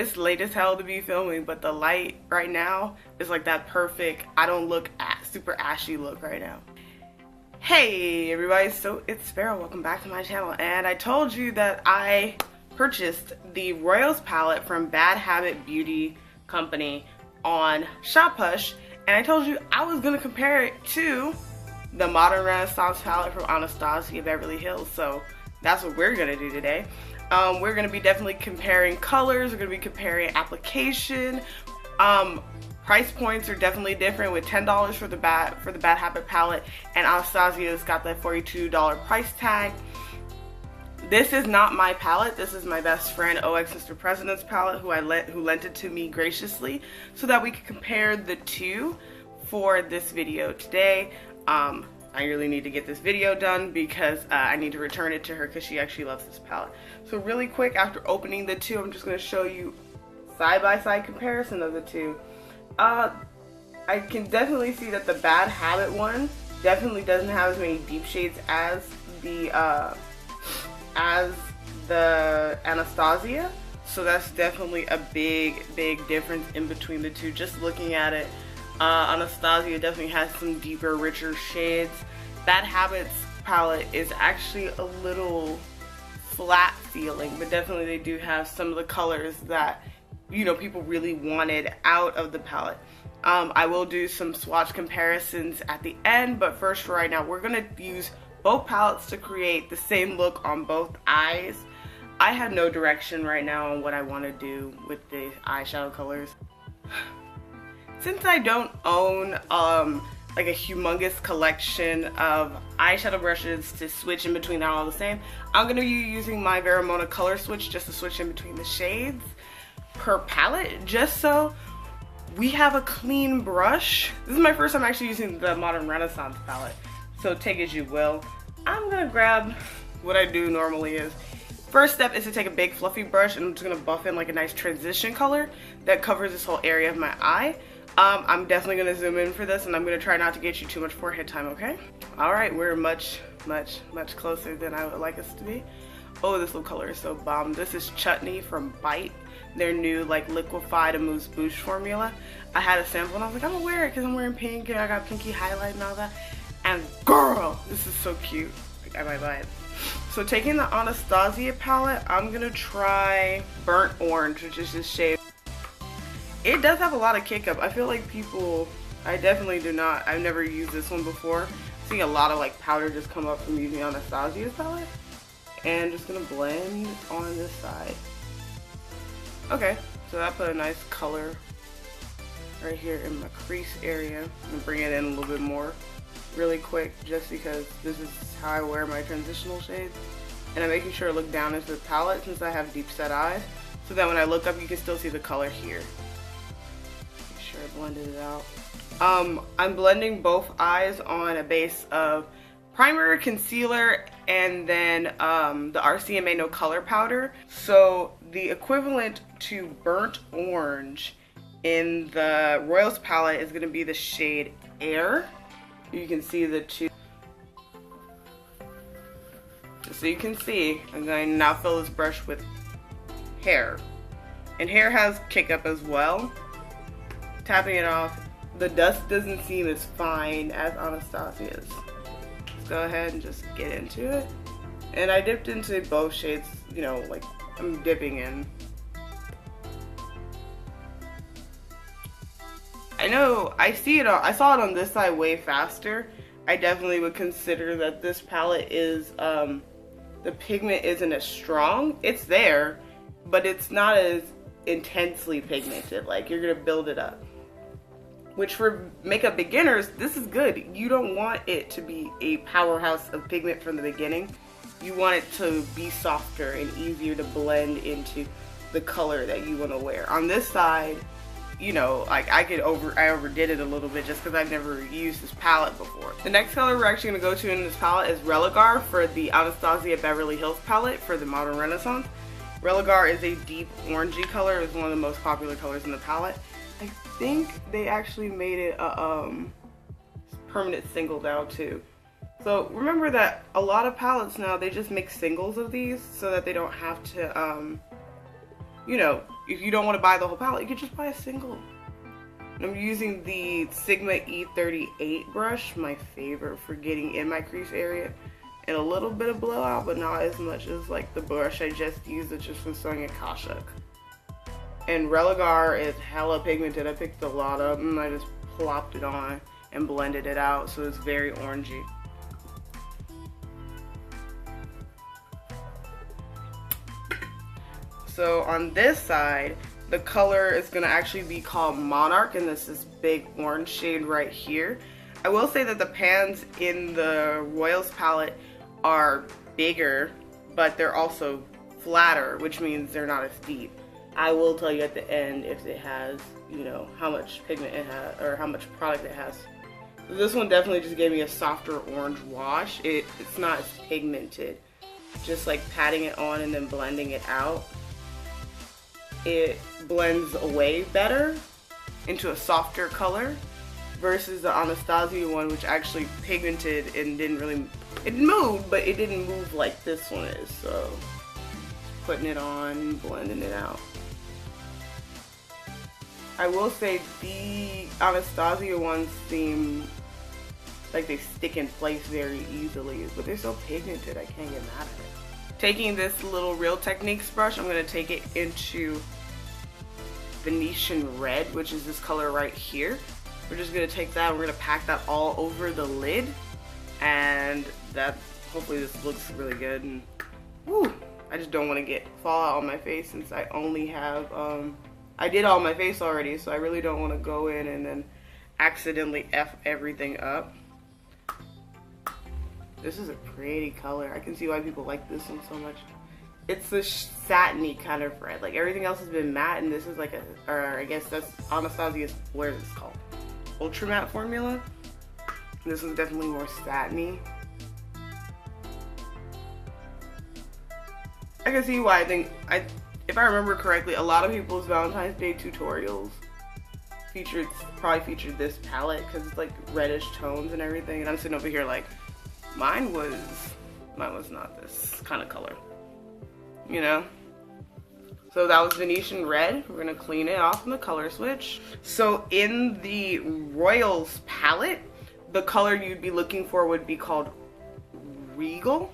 it's late as hell to be filming, but the light right now is like that perfect, I don't look super ashy look right now. Hey everybody, so it's Sparrow. Welcome back to my channel. And I told you that I purchased the Royals palette from Bad Habit Beauty Company on Shophush, and I told you I was gonna compare it to the Modern Renaissance palette from Anastasia Beverly Hills. So that's what we're gonna do today. We're gonna be definitely comparing colors. We're gonna be comparing application. Price points are definitely different, with $10 for the Bad Habit palette, and Anastasia's got that $42 price tag. This is not my palette. This is my best friend OX Mr. President's palette, who lent it to me graciously so that we could compare the two for this video today. I really need to get this video done because I need to return it to her because she actually loves this palette. So really quick, after opening the two, I'm just going to show you side-by-side comparison of the two. I can definitely see that the Bad Habit one definitely doesn't have as many deep shades as the Anastasia. So that's definitely a big difference in between the two. Just looking at it, Anastasia definitely has some deeper, richer shades. Bad Habit's palette is actually a little flat feeling, but definitely they do have some of the colors that, you know, people really wanted out of the palette. I will do some swatch comparisons at the end, but first, for right now, we're gonna use both palettes to create the same look on both eyes. I have no direction right now on what I want to do with the eyeshadow colors. Since I don't own like a humongous collection of eyeshadow brushes to switch in between, they're all the same, I'm gonna be using my Veramona color switch just to switch in between the shades per palette, just so we have a clean brush. This is my first time actually using the Modern Renaissance palette, so take as you will. I'm gonna grab what I do normally is, first step is to take a big fluffy brush, and I'm just gonna buff in like a nice transition color that covers this whole area of my eye. I'm definitely gonna zoom in for this, and I'm gonna try not to get you too much forehead time, okay? All right, we're much closer than I would like us to be. Oh, this little color is so bomb. This is Chutney from Bite, their new like liquefied Amuse Bouche formula. I had a sample and I was like, I'm gonna wear it because I'm wearing pink and I got pinky highlight and all that. And girl, this is so cute. Like, I might buy it. So taking the Anastasia palette, I'm gonna try Burnt Orange, which is this shade. It does have a lot of kick up. I feel like people, I definitely do not, I've never used this one before. Seeing a lot of like powder just come up from using Anastasia's palette. And just gonna blend on this side. Okay, so that put a nice color right here in my crease area. I'm gonna bring it in a little bit more really quick, just because this is how I wear my transitional shades. And I'm making sure to look down into the palette since I have deep set eyes, so that when I look up you can still see the color here. Make sure I blended it out. I'm blending both eyes on a base of primer, concealer, and then the RCMA No Color Powder. So the equivalent to Burnt Orange in the Royals palette is going to be the shade Air. You can see the two. Just so you can see, I'm going to now fill this brush with Hair. And Hair has kick up as well. Tapping it off, the dust doesn't seem as fine as Anastasia's. Go ahead and just get into it. And I dipped into both shades, you know, like I'm dipping in. I know, I saw it on this side way faster. I definitely would consider that this palette is, the pigment isn't as strong. It's there, but it's not as intensely pigmented. Like, you're gonna build it up. Which for makeup beginners, this is good. You don't want it to be a powerhouse of pigment from the beginning. You want it to be softer and easier to blend into the color that you want to wear. On this side, you know, like I overdid it a little bit just because I've never used this palette before. The next color we're actually going to go to in this palette is Religar for the Anastasia Beverly Hills palette for the Modern Renaissance. Religar is a deep orangey color. It's one of the most popular colors in the palette. I think they actually made it a permanent single now too. So remember that a lot of palettes now, they just make singles of these so that they don't have to you know, if you don't want to buy the whole palette, you could just buy a single. And I'm using the Sigma E38 brush, my favorite for getting in my crease area. And a little bit of blowout, but not as much as like the brush I just used, which is from Sonia Kashuk. And Religar is hella pigmented. I picked a lot of them. I just plopped it on and blended it out, so it's very orangey. So on this side, the color is going to actually be called Monarch, and this is big orange shade right here. I will say that the pans in the Royals palette are bigger, but they're also flatter, which means they're not as deep. I will tell you at the end if it has, you know, how much pigment it has or how much product it has. So this one definitely just gave me a softer orange wash. It's not as pigmented. Just like patting it on and then blending it out, it blends away better into a softer color versus the Anastasia one, which actually pigmented and didn't really, it moved, but it didn't move like this one is. So putting it on, blending it out. I will say the Anastasia ones seem like they stick in place very easily, but they're so pigmented I can't get mad at it. Taking this little Real Techniques brush, I'm going to take it into Venetian Red, which is this color right here. We're just going to take that and we're going to pack that all over the lid, and that, hopefully this looks really good. And woo, I just don't want to get fallout on my face since I only have, I did all my face already, so I really don't want to go in and then accidentally F everything up. This is a pretty color. I can see why people like this one so much. It's the satiny kind of red. Like everything else has been matte, and this is like a, or I guess that's Anastasia's, what is this called? Ultra matte formula. This is definitely more satiny. I can see why. I think, if I remember correctly, a lot of people's Valentine's Day tutorials probably featured this palette because it's like reddish tones and everything. And I'm sitting over here like, mine was not this kind of color, you know? So that was Venetian Red. We're gonna clean it off in the color switch. So in the Royals palette, the color you'd be looking for would be called Regal.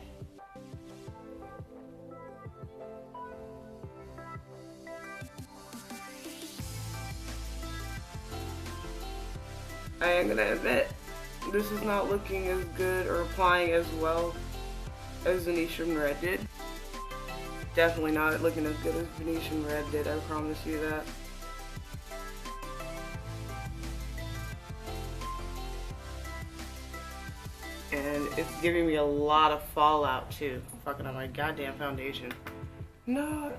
I am gonna admit, this is not looking as good or applying as well as Venetian Red did. Definitely not looking as good as Venetian Red did, I promise you that. And it's giving me a lot of fallout too. Fucking on my goddamn foundation. No.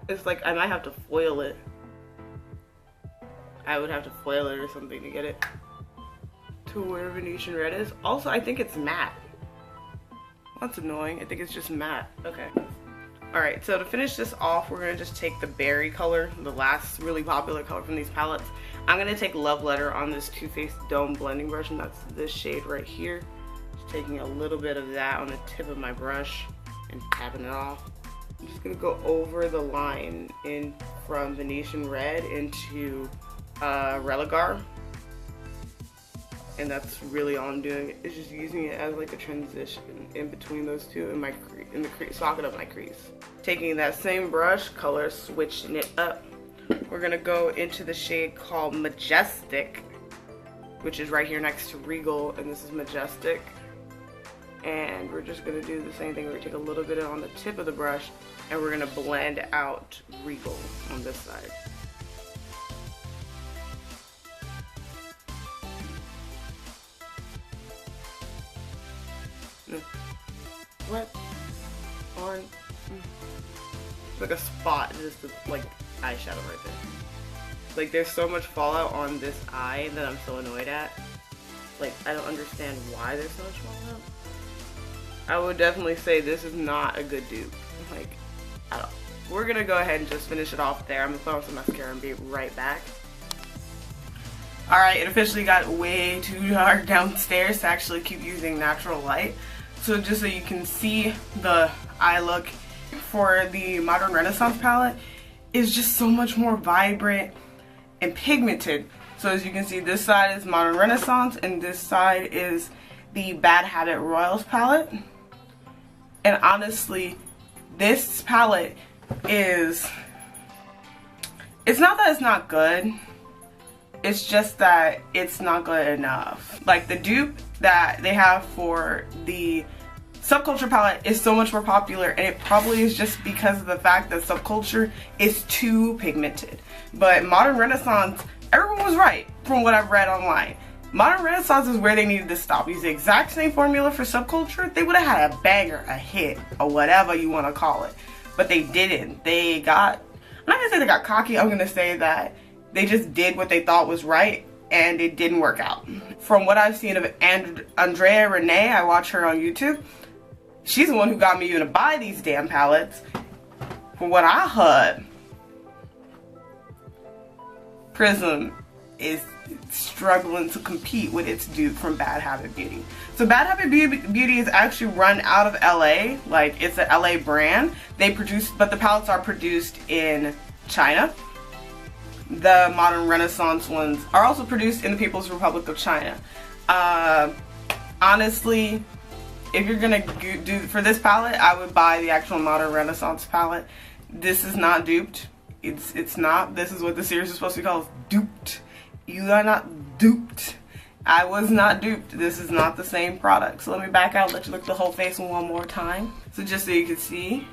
It's like I might have to foil it. I would have to foil it or something to get it to where Venetian Red is. Also, I think it's matte. That's annoying. I think it's just matte. Okay. Alright, so to finish this off, we're going to just take the berry color, the last really popular color from these palettes. I'm going to take Love Letter on this Too Faced Dome blending brush, and that's this shade right here. Just taking a little bit of that on the tip of my brush and tapping it off. I'm just going to go over the line in from Venetian Red into Religar. And that's really all I'm doing. It's just using it as like a transition in between those two in the socket of my crease. Taking that same brush color, switching it up. We're gonna go into the shade called Majestic, which is right here next to Regal, and this is Majestic. And we're just gonna do the same thing. We're gonna take a little bit on the tip of the brush, and we're gonna blend out Regal on this side. What? On? Like a spot, just like eyeshadow right there. Like there's so much fallout on this eye that I'm so annoyed at. Like I don't understand why there's so much fallout. I would definitely say this is not a good dupe. Like at all. We're gonna go ahead and just finish it off there. I'm gonna put on some mascara and be right back. Alright, it officially got way too dark downstairs to actually keep using natural light. So just so you can see the eye look for the Modern Renaissance palette is just so much more vibrant and pigmented. So as you can see, this side is Modern Renaissance and this side is the Bad Habit Royals palette. And honestly, this palette is, it's not that it's not good, it's just that it's not good enough. Like the dupe that they have for the Subculture palette is so much more popular, and it probably is just because of the fact that Subculture is too pigmented. But Modern Renaissance, everyone was right from what I've read online. Modern Renaissance is where they needed to stop. Use the exact same formula for Subculture, they would have had a banger, a hit, or whatever you want to call it. But they didn't. They got, I'm not going to say they got cocky, I'm going to say that they just did what they thought was right, and it didn't work out. From what I've seen of Andrea Renee, I watch her on YouTube, she's the one who got me even to buy these damn palettes. From what I heard, Prism is struggling to compete with its dupe from Bad Habit Beauty. So Bad Habit Beauty is actually run out of LA, like it's an LA brand. They produce, but the palettes are produced in China. The Modern Renaissance ones are also produced in the People's Republic of China. Honestly, if you're gonna do for this palette, I would buy the actual Modern Renaissance palette. This is not duped. It's not. This is what the series is supposed to be called, duped. You are not duped. I was not duped. This is not the same product. So let me back out, let you look at the whole face one more time. So just so you can see,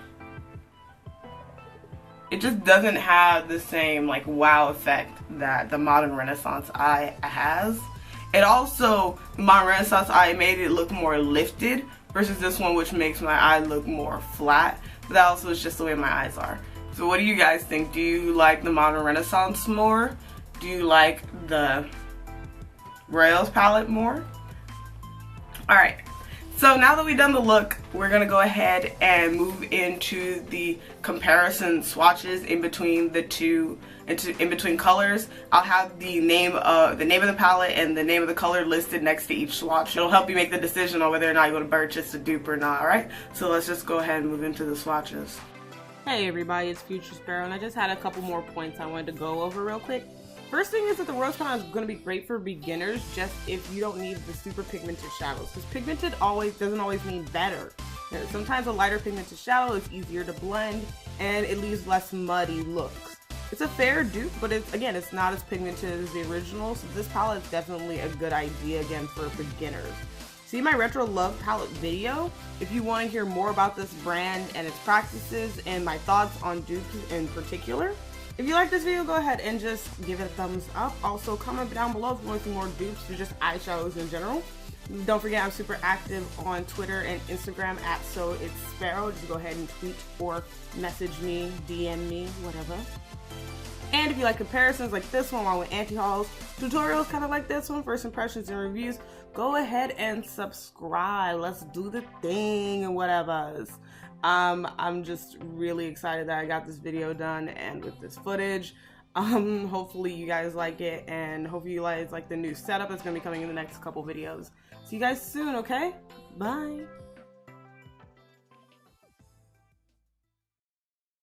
it just doesn't have the same like wow effect that the Modern Renaissance eye has. It also, the Modern Renaissance eye made it look more lifted versus this one, which makes my eye look more flat. But that also is just the way my eyes are. So what do you guys think? Do you like the Modern Renaissance more? Do you like the Royals palette more? Alright, so now that we've done the look, we're going to go ahead and move into the comparison swatches in between the two, in between colors. I'll have the name of the palette and the name of the color listed next to each swatch. It'll help you make the decision on whether or not you want to purchase a dupe or not, alright? So let's just go ahead and move into the swatches. Hey everybody, it's SoIt'sSparrow, and I just had a couple more points I wanted to go over real quick. First thing is that the rose palette is going to be great for beginners, just if you don't need the super pigmented shadows. Because pigmented doesn't always mean better. Sometimes a lighter pigmented shadow is easier to blend, and it leaves less muddy looks. It's a fair dupe, but it's not as pigmented as the original, so this palette is definitely a good idea again for beginners. See my Retro Love palette video if you want to hear more about this brand and its practices and my thoughts on dupes in particular. If you like this video, go ahead and just give it a thumbs up. Also, comment down below if you want to see more dupes or just eyeshadows in general. Don't forget, I'm super active on Twitter and Instagram at SoIt'sSparrow. Just go ahead and tweet or message me, DM me, whatever. And if you like comparisons like this one along with anti-hauls, tutorials kind of like this one, first impressions and reviews, go ahead and subscribe. Let's do the thing and whatever. I'm just really excited that I got this video done and with this footage. Hopefully you guys like it, and hopefully you guys like the new setup that's going to be coming in the next couple videos. See you guys soon, okay? Bye.